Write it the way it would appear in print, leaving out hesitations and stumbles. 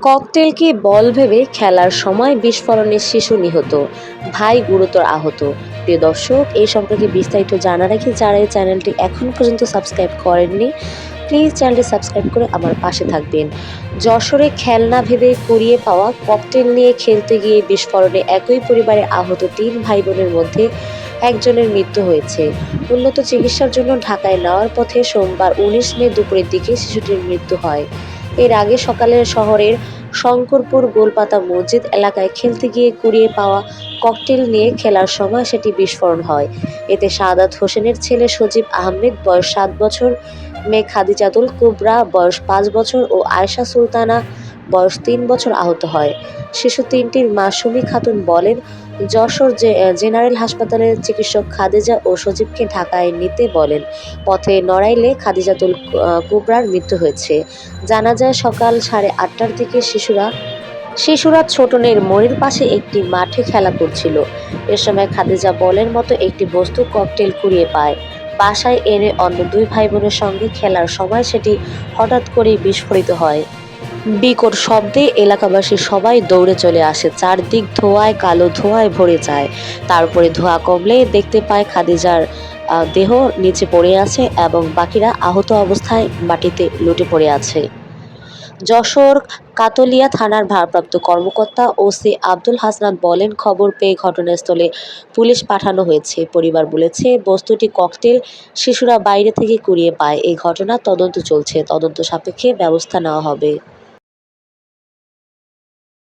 ককটেলকে বল ভেবে খেলার সময় বিস্ফোরণে শিশু নিহত, ভাই গুরুতর আহত। প্রিয় দর্শক, এই সম্পর্কে বিস্তারিত জানার আগে যারা এই চ্যানেলটি এখন পর্যন্ত সাবস্ক্রাইব করেননি, প্লিজ চ্যানেলটি সাবস্ক্রাইব করে আমার পাশে থাকবেন। যশোরে খেলনা ভেবে কুড়িয়ে পাওয়া ককটেল নিয়ে খেলতে গিয়ে বিস্ফোরণে একই পরিবারের আহত ৩ ভাই বোনের মধ্যে একজনের মৃত্যু হয়েছে। উন্নত চিকিৎসার জন্য ঢাকায় নেওয়ার পথে সোমবার ১৯ মে দুপুরের দিকে শিশুটির মৃত্যু হয়। এর আগে সকালে শহরের শঙ্করপুর গোলপাতা মসজিদ এলাকায় খেলতে গিয়ে কুড়িয়ে পাওয়া ককটেল নিয়ে খেলার সময় সেটি বিস্ফোরণ হয়। এতে সাদাত হোসেনের ছেলে সজীব আহমেদ বয়স ৭ বছর, মেয়ে খাদিজাতুল কুবরা বয়স ৫ বছর ও আয়েশা সুলতানা বয়স ৩ বছর আহত হয়। শিশু তিনটির মা সুমি খাতুন বলেন, যশোর জেনারেল হাসপাতালের চিকিৎসক খাদিজা ও সজীবকে ঢাকায় নিতে বলেন। পথে নড়াইলে খাদিজাতুল কুবরার মৃত্যু হয়েছে। জানা যায় সকাল 8:30টার দিকে শিশুরা ছোটনের মোড়ের পাশে একটি মাঠে খেলা করছিল। এ সময় খাদিজা বলের মতো একটি বস্তু ককটেল কুড়িয়ে পায়। বাসায় এনে অন্য 2 ভাই বোনের সঙ্গে খেলার সময় সেটি হঠাৎ করেই বিস্ফোরিত হয়। বিকট শব্দে এলাকাবাসী সবাই দৌড়ে চলে আসে। চারদিক কালো ধোঁয়ায় ভরে যায়। তারপরে ধোঁয়া কমলে দেখতে পায় খাদিজার দেহ নিচে পড়ে আছে এবং বাকিরা আহত অবস্থায় মাটিতে লুটে পড়ে আছে। যশোর কাতলিয়া থানার ভারপ্রাপ্ত কর্মকর্তা ওসি আব্দুল হাসনাত বলেন, খবর পেয়ে ঘটনাস্থলে পুলিশ পাঠানো হয়েছে। পরিবার বলেছে, বস্তুটি ককটেল শিশুরা বাইরে থেকে কুড়িয়ে পায়। এই ঘটনার তদন্ত চলছে। তদন্ত সাপেক্ষে ব্যবস্থা নেওয়া হবে।